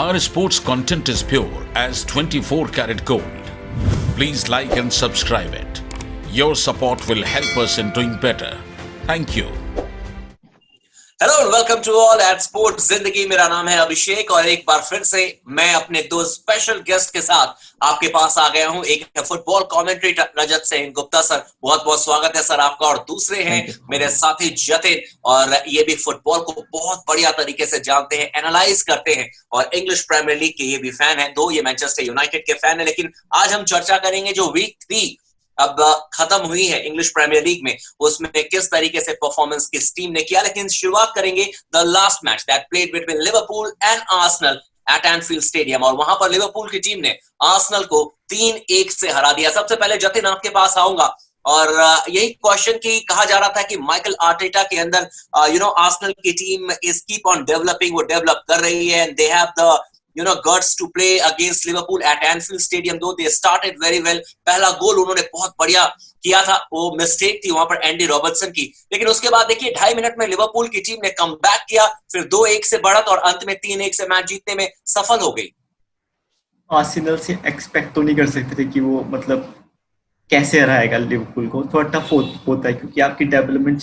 Our sports content is pure as 24 karat gold. Please like and subscribe it. Your support will help us in doing better. Thank you. Hello and welcome to all at sports Zindagi. मेरा नाम है अभिषेक और एक बार फिर से मैं अपने दो स्पेशल गेस्ट के साथ आपके पास आ गया हूं। एक है फुटबॉल कमेंट्रेटर रजत सिंह गुप्ता सर, बहुत बहुत स्वागत है सर आपका। और दूसरे हैं मेरे साथी जतिन, और ये भी फुटबॉल को बहुत बढ़िया तरीके से जानते हैं, एनालाइज करते हैं और इंग्लिश प्रीमियर लीग के ये भी फैन है। दो ये मैनचेस्टर यूनाइटेड के फैन है, लेकिन आज हम चर्चा करेंगे जो वीक 3 अब खत्म हुई है इंग्लिश प्रीमियर लीग में, उसमें किस तरीके से परफॉर्मेंस किस टीम ने किया। लेकिन शुरुआत करेंगे the last match that played between Liverpool and Arsenal at Anfield stadium, और वहां पर लिवरपूल की टीम ने आर्सेनल को 3-1 से हरा दिया। सबसे पहले जतिन आपके पास आऊंगा और यही क्वेश्चन की कहा जा रहा था कि माइकल आर्टेटा के अंदर आर्सेनल की team is keep on developing, वो डेवलप कर रही है and they have the guts to play against Liverpool at Anfield Stadium, though they started very well. पहला गोल उन्होंने बहुत बढ़िया किया था, वो मिस्टेक थी वहां पर एंडी रॉबर्टसन की, लेकिन उसके बाद देखिए 2.5 मिनट में लिवरपूल की टीम ने कम बैक किया, फिर 2-1 से बढ़त और अंत में 3-1 से मैच जीतने में सफल हो गई। आर्सेनल से एक्सपेक्ट तो नहीं कर सकते थे कि वो मतलब कैसे हराएगा लिवरपूल को। थोड़ा टफ होता है क्योंकि आपकी डेवलपमेंट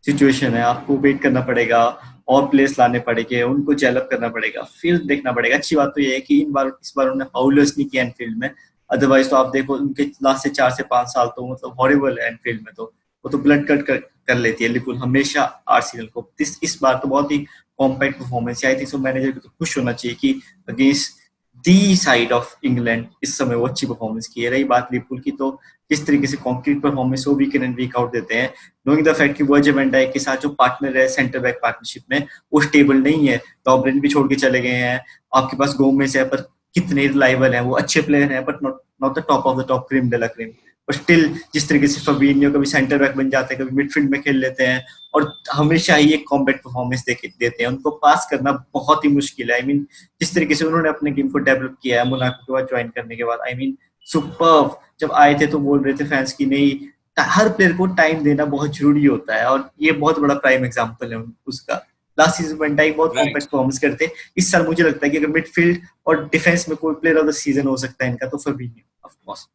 सिचुएशन है, आपको वेट करना पड़ेगा और प्लेयर्स लाने पड़ेंगे, उनको डेवलप करना पड़ेगा, फिर देखना पड़ेगा। अच्छी बात तो ये है कि इस बार उन्होंने फाउलर्स नहीं किया एनफील्ड में, अदरवाइज तो आप देखो उनके लास्ट से 4 से 5 साल तो मतलब हॉरिबल है एनफील्ड में, तो वो तो ब्लड कट कर लेती है लिवरपूल हमेशा आर्सेनल को। इस बार तो बहुत ही कॉम्पैक्ट परफॉर्मेंस है। आई थिंक सो मैनेजर को तो खुश होना चाहिए कि against the side of England इस समय वो अच्छी परफॉर्मेंस की है। रही बात लिवरपूल की, तो किस तरीके से कॉन्क्रीट परफॉर्मेंस वो week in and week out देते हैं, नोइंग द फैक्ट कि वर्जिल वैन डाइक के साथ जो पार्टनर है सेंटर बैक पार्टनरशिप में वो स्टेबल नहीं है। लॉबरेन भी छोड़ के चले गए हैं, आपके पास गोमेस है पर कितने रिलायबल हैं, वो अच्छे प्लेयर हैं but not the top of the top, creme de la creme. और स्टिल जिस तरीके से फबीनियो कभी सेंटर बैक बन जाते हैं, कभी मिडफील्ड में खेल लेते हैं और हमेशा ही एक कॉम्पैक्ट परफॉर्मेंस देते हैं। उनको पास करना बहुत ही मुश्किल है। आई मीन जिस तरीके से उन्होंने अपने गेम को डेवलप किया है मोनाको के बाद ज्वाइन करने के बाद, आई मीन सुपर्ब। जब आए थे तो बोल रहे थे फैंस की नहीं, हर प्लेयर को टाइम देना बहुत जरूरी होता है, और ये बहुत बड़ा प्राइम एग्जांपल है उसका। लास्ट सीजन वैन डाइक बहुत कॉम्पैक्ट परफॉर्मेंस करते, इस साल मुझे लगता है कि अगर मिडफील्ड और डिफेंस में कोई प्लेयर ऑफ द सीजन हो सकता है इनका तो फबीनियो ऑफ कोर्स।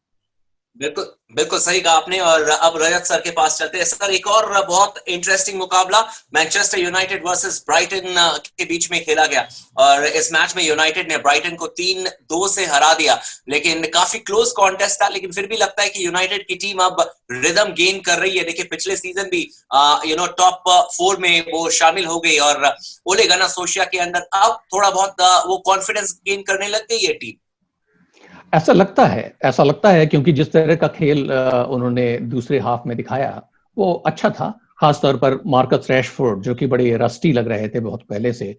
बिल्कुल बिल्कुल सही कहा आपने। और अब रजत सर के पास चलते हैं। सर, एक और बहुत इंटरेस्टिंग मुकाबला मैनचेस्टर यूनाइटेड वर्सेस ब्राइटन के बीच में खेला गया, और इस मैच में यूनाइटेड ने ब्राइटन को 3-2 से हरा दिया, लेकिन काफी क्लोज कॉन्टेस्ट था। लेकिन फिर भी लगता है कि यूनाइटेड की टीम अब रिदम गेन कर रही है। देखिए पिछले सीजन भी टॉप 4 में वो शामिल हो गई, और ओले गना सोशिया के अंदर अब थोड़ा बहुत वो कॉन्फिडेंस गेन करने लग गई है टीम। ऐसा लगता है क्योंकि जिस तरह का खेल उन्होंने दूसरे हाफ में दिखाया वो अच्छा था, खास तौर पर मार्कस रैशफोर्ड जो कि बड़े रस्टी लग रहे थे बहुत पहले से,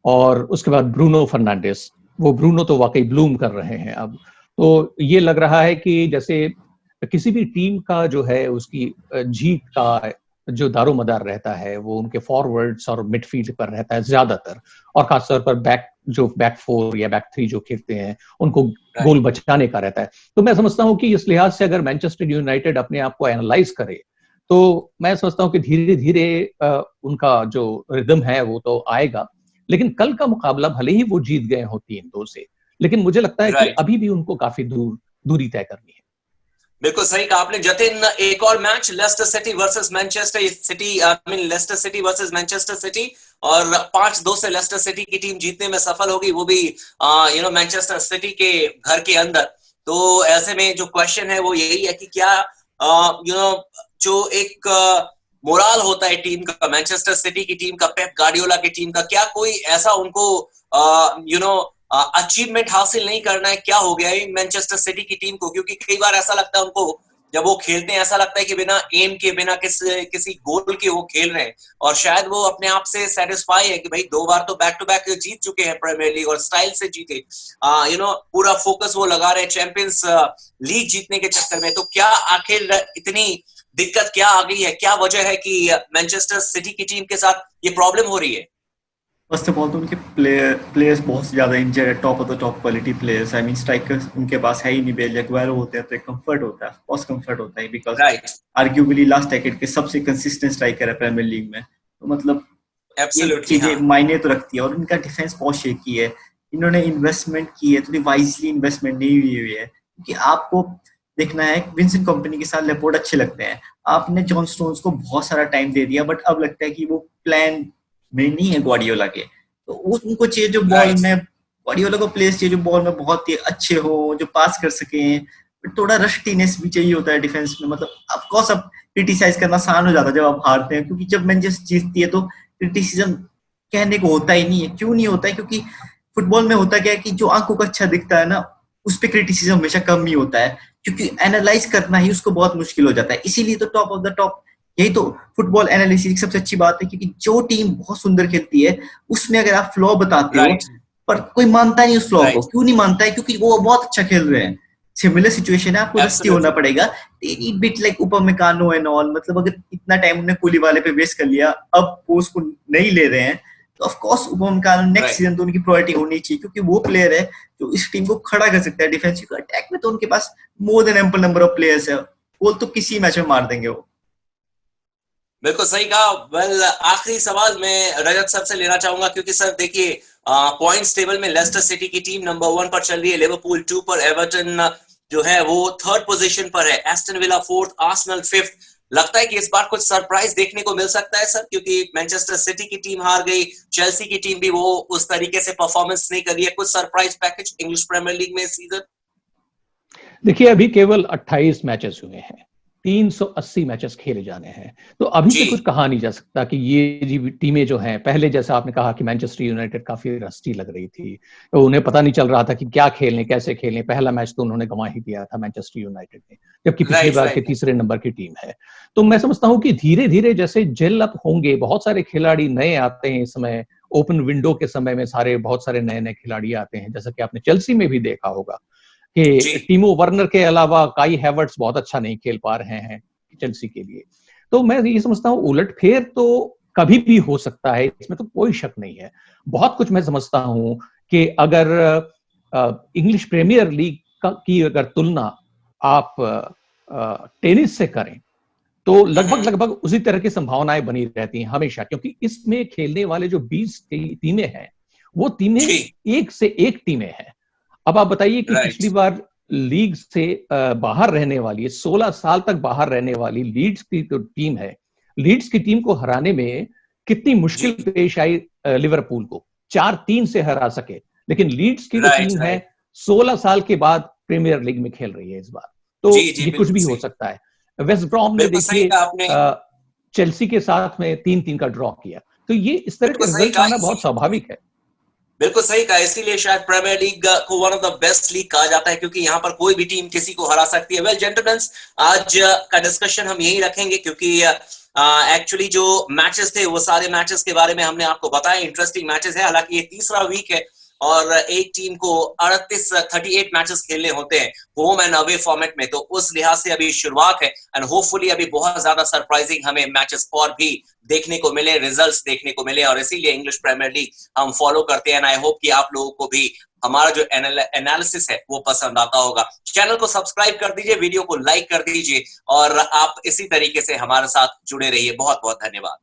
और उसके बाद ब्रूनो फर्नांडिस, वो ब्रूनो तो वाकई ब्लूम कर रहे हैं अब। तो ये लग रहा है कि जैसे किसी भी टीम का जो है उसकी जीत का जो दारोमदार रहता है वो उनके फॉरवर्ड्स और मिडफील्ड पर रहता है ज्यादातर, और खासतौर पर बैक 4 या बैक 3 जो खेलते हैं उनको गोल बचाने का रहता है। तो मैं समझता हूं कि इस लिहाज से अगर मैनचेस्टर यूनाइटेड अपने आप को एनालाइज करे तो मैं समझता हूं कि धीरे धीरे उनका जो रिदम है वो तो आएगा। लेकिन कल का मुकाबला भले ही वो जीत गए हो 3-2 से, लेकिन मुझे लगता है कि अभी भी उनको काफी दूरी तय करनी है। बिल्कुल सही कहा आपने जतिन। एक और match Leicester City versus Manchester city, Leicester City versus Manchester city, और 5-2 से लेस्टर सिटी की टीम जीतने में सफल होगी, वो भी मैनचेस्टर सिटी के घर के अंदर। तो ऐसे में जो क्वेश्चन है वो यही है कि क्या जो एक मोराल होता है टीम का, मैनचेस्टर सिटी की टीम का, पेप गार्डियोला की टीम का, क्या कोई ऐसा उनको अचीवमेंट हासिल नहीं करना है? क्या हो गया है मैनचेस्टर सिटी की टीम को? क्योंकि कई बार ऐसा लगता है उनको, जब वो खेलते हैं ऐसा लगता है कि बिना एम के, बिना किसी गोल के वो खेल रहे हैं, और शायद वो अपने आप से सेटिस्फाई है कि भाई 2 बार तो बैक टू बैक जीत चुके हैं प्रीमियर लीग और स्टाइल से जीते। पूरा फोकस वो लगा रहे चैंपियंस लीग जीतने के चक्कर में। तो क्या आखिर इतनी दिक्कत क्या आ गई है, क्या वजह है कि मैनचेस्टर सिटी की टीम के साथ ये प्रॉब्लम हो रही है? फर्स्ट ऑफ ऑल तो उनके प्लेयर्स बहुत ज्यादा इंजर्ड है, top of the top quality players. I mean strikers उनके पास है ही नहीं। बेल एग्वायरो होते हैं तो एक कंफर्ट होता है, बहुत कंफर्ट होता है, बिकॉज आर्ग्यूबली लास्ट डेकेड के सबसे कंसिस्टेंट स्ट्राइकर है प्रीमियर लीग में। तो मतलब चीजें मायने तो रखती है। और उनका डिफेंस बहुत शेकी है, इन्होंने इन्वेस्टमेंट की है, थोड़ी वाइजली इन्वेस्टमेंट नहीं हुई है, क्योंकि आपको देखना है विंसेंट कंपनी के साथ लेपोर्ट अच्छे लगते हैं, आपने जॉन स्टोन्स को बहुत सारा टाइम दे दिया, बट अब लगता है कि वो प्लान में नहीं है ग्वार्डियोला के, तो उनको चाहिए जो बॉल में, ग्वार्डियोला को प्लेयर्स चाहिए जो बॉल में बहुत ही अच्छे हो, जो पास कर सके, थोड़ा रस्टीनेस भी चाहिए होता है डिफेंस में। मतलब ऑफ कोर्स अब क्रिटिसाइज करना आसान हो जाता है जब आप हारते हैं, क्योंकि जब मैनचेस्टर जीतती है तो क्रिटिसिज्म कहने को होता ही नहीं है। क्यों नहीं होता है? क्योंकि फुटबॉल में होता क्या है कि जो आंखों को अच्छा दिखता है ना, उस पे क्रिटिसिज्म हमेशा कम ही होता है, क्योंकि एनालाइज करना ही उसको बहुत मुश्किल हो जाता है। इसीलिए तो टॉप ऑफ द टॉप, यही तो फुटबॉल एनालिसिस की सबसे अच्छी बात है, क्योंकि जो टीम बहुत सुंदर खेलती है उसमें अगर आप फ्लॉ बताते हो, पर कोई मानता नहीं उस फ्लॉ को। क्यों नहीं मानता है? क्योंकि वो बहुत अच्छा खेल रहे हैं। सिमिलर सिचुएशन है, आपको रस्टी होना पड़ेगा, बिट लाइक उपमेकानो एंड ऑल। मतलब अगर इतना टाइम उन्होंने कोहली वाले पे वेस्ट कर लिया, अब वो उसको नहीं ले रहे हैं, तो ऑफ कोर्स उपमेकानो नेक्स्ट सीजन तो उनकी प्रायोरिटी होनी चाहिए, क्योंकि वो प्लेयर है जो इस टीम को खड़ा कर सकता है। डिफेंसिव अटैक में तो उनके पास more than ample number of players है, वो तो किसी मैच में मार देंगे वो। बिल्कुल सही कहा। वेल, आखिरी सवाल मैं रजत सर से लेना चाहूंगा, क्योंकि सर देखिए पॉइंट्स टेबल में लेस्टर सिटी की टीम नंबर 1 पर चल रही है, लिवरपूल 2 पर, एवर्टन जो है वो 3rd पोजीशन पर है, Aston villa 4th, Arsenal 5th। लगता है कि इस बार कुछ सरप्राइज देखने को मिल सकता है सर, क्योंकि मैनचेस्टर सिटी की टीम हार गई, चेल्सी की टीम भी वो उस तरीके से परफॉर्मेंस नहीं कर रही है। कुछ surprise package English Premier League में इस सीजन? देखिए, अभी केवल 28 मैचेस हुए हैं, 380 मैचेस खेले जाने हैं, तो अभी से कुछ कहा नहीं जा सकता कि ये टीमें जो हैं, पहले जैसा आपने कहा कि मैनचेस्टर यूनाइटेड काफी रस्टी लग रही थी, तो उन्हें पता नहीं चल रहा था कि क्या खेलने, कैसे खेलने। पहला मैच तो उन्होंने गंवा ही दिया था मैनचेस्टर यूनाइटेड ने, जबकि पिछली बार के तीसरे नंबर की टीम है। तो मैं समझता हूं कि धीरे धीरे जैसे जेल अप होंगे, बहुत सारे खिलाड़ी नए आते हैं इस समय, ओपन विंडो के समय में बहुत सारे नए नए खिलाड़ी आते हैं, जैसा कि आपने चेल्सी में भी देखा होगा कि टीमो वर्नर के अलावा काई हैवर्ट्स बहुत अच्छा नहीं खेल पा रहे हैं चेल्सी के लिए। तो मैं ये समझता हूँ उलटफेर तो कभी भी हो सकता है, इसमें तो कोई शक नहीं है। बहुत कुछ मैं समझता हूं कि अगर इंग्लिश प्रीमियर लीग की अगर तुलना आप टेनिस से करें तो लगभग उसी तरह की संभावनाएं बनी रहती हैं हमेशा, क्योंकि इसमें खेलने वाले जो 20 टीमें हैं वो टीमें एक से एक टीमें हैं। अब आप बताइए कि पिछली बार लीग से बाहर रहने वाली, 16 साल तक बाहर रहने वाली लीड्स की जो टीम है, लीड्स की टीम को हराने में कितनी मुश्किल पेश आई लिवरपूल को, 4-3 से हरा सके। लेकिन लीड्स की जो टीम है 16 साल के बाद प्रीमियर लीग में खेल रही है इस बार, तो ये कुछ भी हो सकता है। वेस्ट ब्रॉम ने देखिए चेल्सी के साथ में 3-3 का ड्रॉ किया, तो ये इस तरह के रिजल्ट आना बहुत स्वाभाविक है। बिल्कुल सही कहा, इसीलिए शायद प्रीमियर लीग को one of the best league कहा जाता है, क्योंकि यहाँ पर कोई भी टीम किसी को हरा सकती है। वेल जेंटलमैन, आज का डिस्कशन हम यही रखेंगे, क्योंकि एक्चुअली जो मैचेस थे वो सारे मैचेस के बारे में हमने आपको बताया, इंटरेस्टिंग मैचेस है। हालांकि ये तीसरा वीक है और एक टीम को 38 मैचेस खेलने होते हैं होम एंड अवे फॉर्मेट में, तो उस लिहाज से अभी शुरुआत है एंड होपफुली अभी बहुत ज्यादा सरप्राइजिंग हमें मैचेस और भी देखने को मिले, रिजल्ट्स देखने को मिले, और इसीलिए इंग्लिश प्रीमियर लीग हम फॉलो करते हैं। आई होप कि आप लोगों को भी हमारा जो एनालिसिस है वो पसंद आता होगा। चैनल को सब्सक्राइब कर दीजिए, वीडियो को लाइक कर दीजिए और आप इसी तरीके से हमारे साथ जुड़े रहिए। बहुत बहुत धन्यवाद।